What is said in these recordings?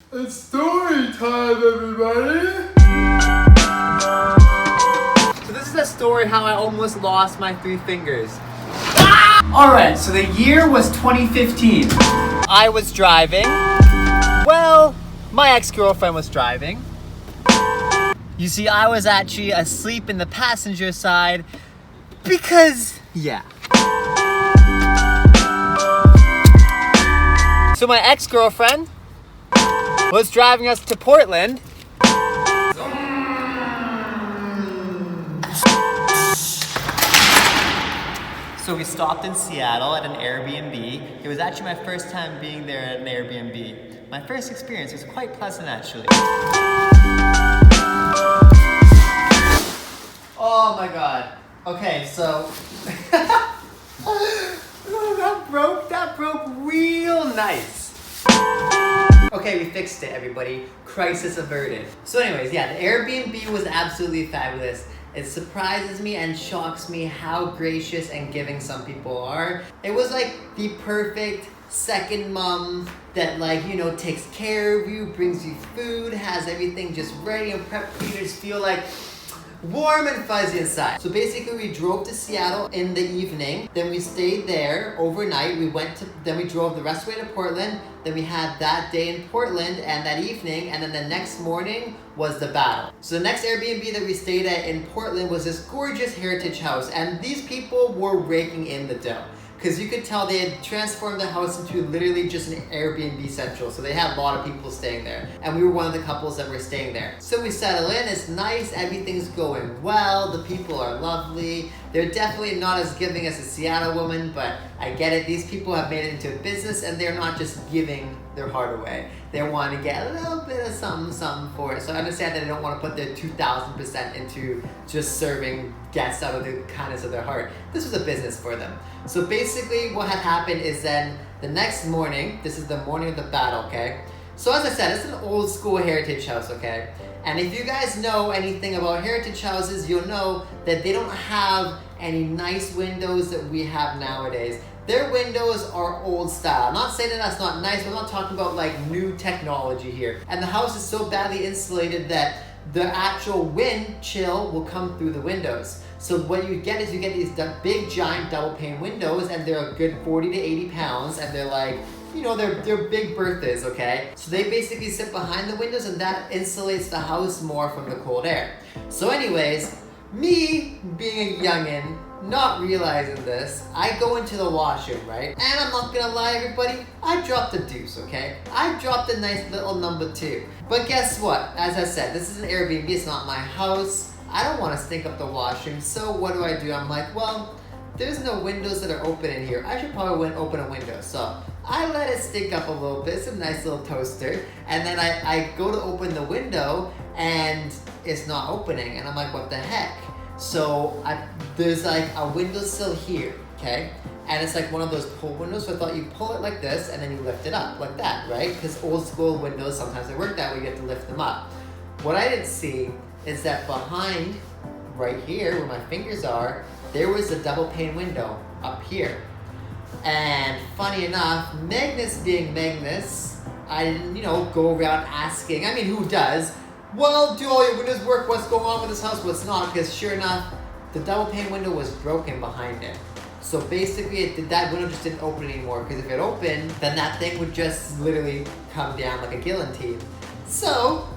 It's story time, everybody! So this is a story how I almost lost my 3 fingers. Ah! Alright, so the year was 2015. I was driving. Well, my ex-girlfriend was driving. You see, I was actually asleep in the passenger side because, yeah. So my ex-girlfriend was driving us to Portland. So we stopped in Seattle at an Airbnb. It was actually my first time being there at an Airbnb. My first experience was quite pleasant, actually. Oh my god. Okay, so that broke real nice. Okay, we fixed it, everybody. Crisis averted. So anyways, yeah, the Airbnb was absolutely fabulous. It surprises me and shocks me how gracious and giving some people are. It was like the perfect second mom that, like, you know, takes care of you, brings you food, has everything just ready and prepped for you to just feel like warm and fuzzy inside. So basically we drove to Seattle in the evening, then we stayed there overnight, then we drove the rest of the way to Portland, then we had that day in Portland and that evening, and then the next morning was the battle. So the next Airbnb that we stayed at in Portland was this gorgeous heritage house, and these people were raking in the dough. Because you could tell they had transformed the house into literally just an Airbnb central. So they had a lot of people staying there. And we were one of the couples that were staying there. So we settle in, it's nice, everything's going well, the people are lovely. They're definitely not as giving as a Seattle woman, but I get it. These people have made it into a business and they're not just giving their heart away. They want to get a little bit of something for it. So I understand that they don't want to put their 2,000% into just serving guests out of the kindness of their heart. This was a business for them. So basically what had happened is then the next morning, this is the morning of the battle, okay? So as I said, it's an old school heritage house, okay? And if you guys know anything about heritage houses, you'll know that they don't have any nice windows that we have nowadays. Their windows are old style. I'm not saying that that's not nice, but I'm not talking about like new technology here. And the house is so badly insulated that the actual wind chill will come through the windows. So what you get is you get these big giant double pane windows, and they're a good 40 to 80 pounds, and they're like, you know, they're big berthas, okay? So they basically sit behind the windows, and that insulates the house more from the cold air. So anyways, me being a youngin', not realizing this, I go into the washroom, right? And I'm not gonna lie, everybody, I dropped a deuce, okay? I dropped a nice little number 2. But guess what? As I said, this is an Airbnb, it's not my house. I don't want to stink up the washroom, so what do? I'm like, well, there's no windows that are open in here. I should probably open a window. So I let it stink up a little bit. It's a nice little toaster. And then I go to open the window and it's not opening. And I'm like, what the heck? So there's like a windowsill here, okay? And it's like one of those pull windows. So I thought you pull it like this and then you lift it up like that, right? Because old school windows, sometimes they work that way. You have to lift them up. What I didn't see is that behind, right here, where my fingers are, there was a double pane window up here. And funny enough, Magnus being Magnus, I didn't, go around asking, I mean, who does? Well, do all your windows work? What's going on with this house? What's not? Because sure enough, the double pane window was broken behind it. So basically, that window just didn't open anymore, because if it opened, then that thing would just literally come down like a guillotine. So,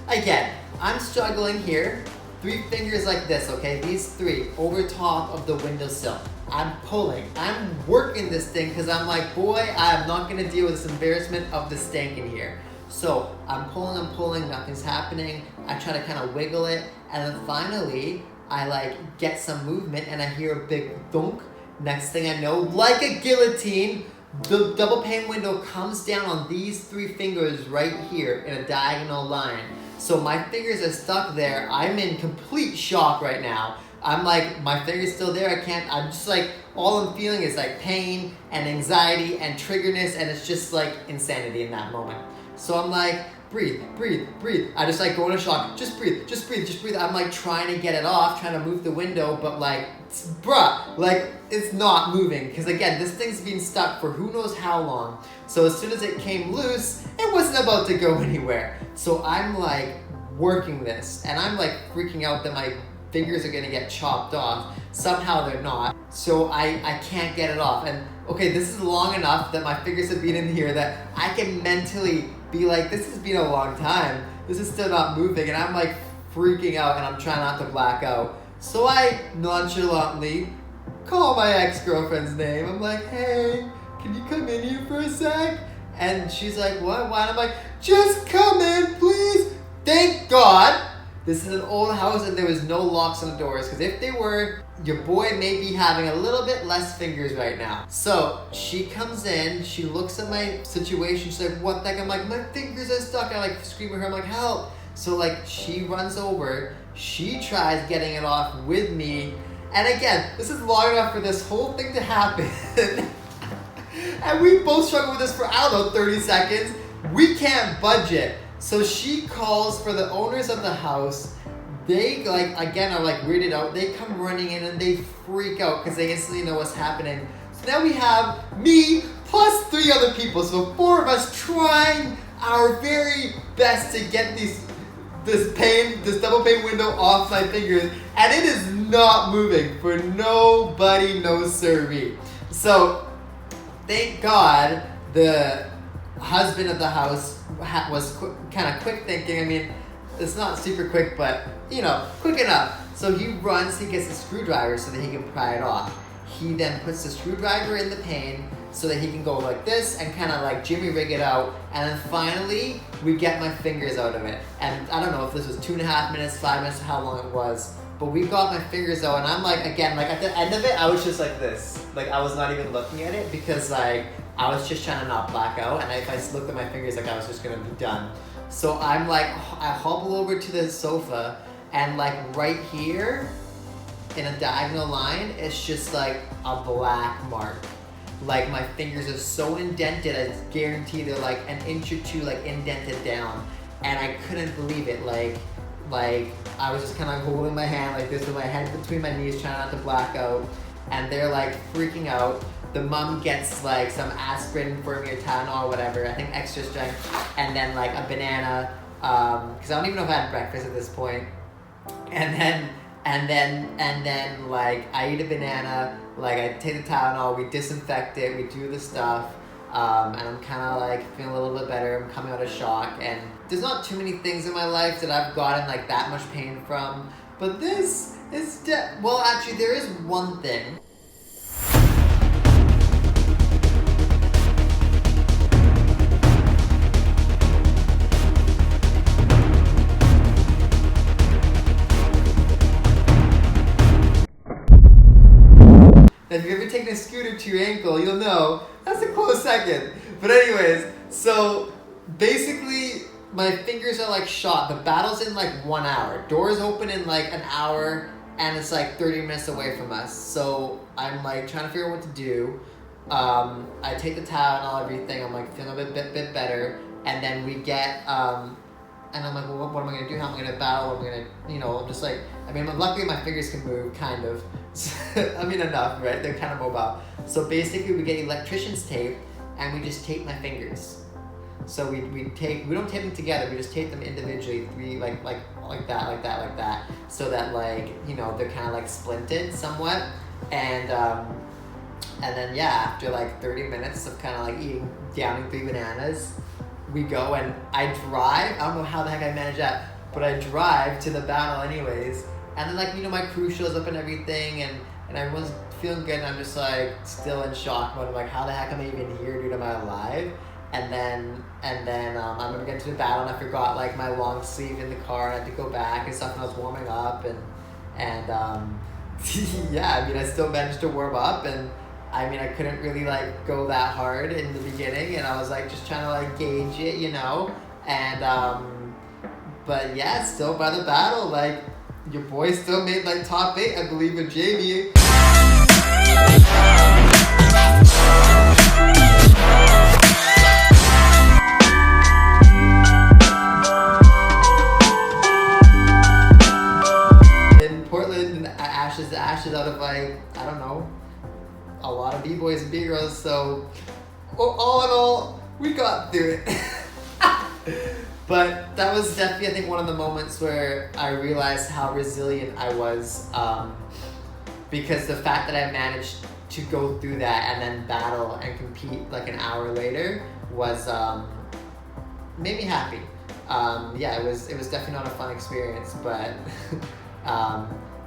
again, I'm struggling here. 3 fingers like this, okay? These 3 over top of the windowsill. I'm pulling. I'm working this thing because I'm like, boy, I'm not gonna deal with this embarrassment of the stank in here. So I'm pulling, nothing's happening. I try to kind of wiggle it, and then finally, I like get some movement and I hear a big thunk. Next thing I know, like a guillotine, the double pane window comes down on these 3 fingers right here in a diagonal line. So my fingers are stuck there. I'm in complete shock right now. I'm like, my finger's still there. I'm just like, all I'm feeling is like pain and anxiety and triggerness, and it's just like insanity in that moment. So I'm like, breathe, breathe, breathe. I just like go into shock. Just breathe, just breathe, just breathe. I'm like trying to get it off, trying to move the window, but like, bruh, like it's not moving. Because again, this thing's been stuck for who knows how long. So as soon as it came loose, it wasn't about to go anywhere. So I'm like working this, and I'm like freaking out that my fingers are gonna get chopped off. Somehow they're not. So I can't get it off. And okay, this is long enough that my fingers have been in here that I can mentally be like, this has been a long time. This is still not moving, and I'm like freaking out, and I'm trying not to black out. So I nonchalantly call my ex-girlfriend's name. I'm like, hey, can you come in here for a sec? And she's like, what? Why? And I'm like, just come in, please. Thank God this is an old house and there was no locks on the doors, because if they were, your boy may be having a little bit less fingers right now. So she comes in, she looks at my situation, she's like, what the heck? I'm like, my fingers are stuck. I like scream at her, I'm like, help. So like she runs over, she tries getting it off with me. And again, this is long enough for this whole thing to happen. And we both struggle with this for, I don't know, 30 seconds. We can't budget. So she calls for the owners of the house. They like, again, are like weirded out. They come running in and they freak out because they instantly know what's happening. So now we have me plus 3 other people. So 4 of us trying our very best to get this double pane window off my fingers. And it is not moving for nobody, no siree. So thank God the husband of the house was kind of quick thinking. I mean, it's not super quick, but you know, quick enough. So he runs, he gets a screwdriver so that he can pry it off. He then puts the screwdriver in the pane so that he can go like this and kind of like jimmy rig it out. And then finally, we get my fingers out of it. And I don't know if this was 2.5 minutes, 5 minutes, how long it was. But we got my fingers out, and I'm like, again, like at the end of it, I was just like this. Like I was not even looking at it because like I was just trying to not black out. And if I looked at my fingers, like I was just gonna be done. So I'm like, I hobble over to the sofa, and like right here in a diagonal line, it's just like a black mark. Like my fingers are so indented, I guarantee they're like an inch or 2 like indented down. And I couldn't believe it. Like I was just kind of holding my hand like this with my head between my knees, trying not to black out. And they're like freaking out. The mom gets like some aspirin for me or Tylenol or whatever, I think extra strength, and then like a banana, because I don't even know if I had breakfast at this point. And then like I eat a banana, like I take the Tylenol, we disinfect it, we do the stuff, and I'm kind of like feeling a little bit better. I'm coming out of shock, and there's not too many things in my life that I've gotten like that much pain from, but this is well, actually there is one thing. If you've ever taken a scooter to your ankle, you'll know that's a close second. But anyways, so basically my fingers are like shot. The battle's in like 1 hour. Doors open in like an hour, and it's like 30 minutes away from us. So I'm like trying to figure out what to do. I take the Tylenol, everything. I'm like feeling a bit better. And then we get, and I'm like, well, what am I gonna do? How am I gonna battle? What am I gonna, you know, just like, I mean, luckily my fingers can move, kind of. I mean, enough, right? They're kind of mobile. So basically we get electrician's tape, and we just tape my fingers. So we don't tape them together, we just tape them individually, 3, like that, so that like, you know, they're kind of like splinted somewhat. And then yeah, after like 30 minutes of kind of like downing 3 bananas, we go, and I drive. I don't know how the heck I managed that, but I drive to the battle anyways. And then like, you know, my crew shows up and everything, and everyone's feeling good, and I'm just like still in shock mode. I'm like, how the heck am I even here, dude? Am I alive? And then I remember getting to the battle, and I forgot like my long sleeve in the car. I had to go back and stuff, and I was warming up, and yeah, I mean, I still managed to warm up, and I mean, I couldn't really like go that hard in the beginning, and I was like just trying to like gauge it, you know, and but yeah, still by the battle, like your boy still made like top 8, I believe, with Jamie. of like, I don't know, a lot of B-boys and B-girls. So all in all, we got through it. But that was definitely, I think, one of the moments where I realized how resilient I was, because the fact that I managed to go through that and then battle and compete like an hour later was made me happy. Yeah, it was definitely not a fun experience, but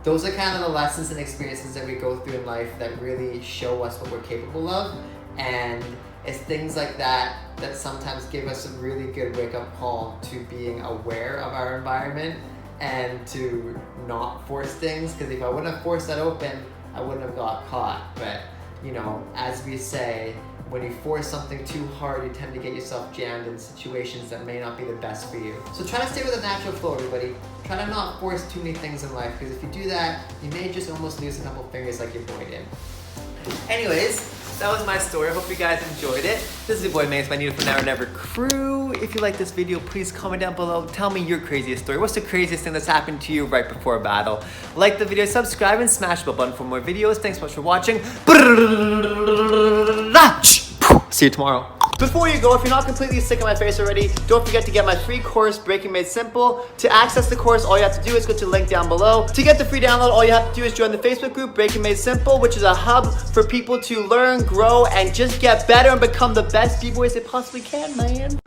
those are kind of the lessons and experiences that we go through in life that really show us what we're capable of, and it's things like that that sometimes give us a really good wake-up call to being aware of our environment and to not force things, because if I wouldn't have forced that open, I wouldn't have got caught. But you know, as we say, when you force something too hard, you tend to get yourself jammed in situations that may not be the best for you. So try to stay with a natural flow, everybody. Try to not force too many things in life, because if you do that, you may just almost lose a couple fingers like your boy did. Anyways, that was my story. I hope you guys enjoyed it. This is your boy Magnus.Magneto from Now or Never crew. If you like this video, please comment down below. Tell me your craziest story. What's the craziest thing that's happened to you right before a battle? Like the video, subscribe, and smash the bell button for more videos. Thanks so much for watching. See you tomorrow. Before you go, if you're not completely sick of my face already, don't forget to get my free course, Breaking Made Simple. To access the course, all you have to do is go to the link down below. To get the free download, all you have to do is join the Facebook group, Breaking Made Simple, which is a hub for people to learn, grow, and just get better and become the best B-boys they possibly can, man.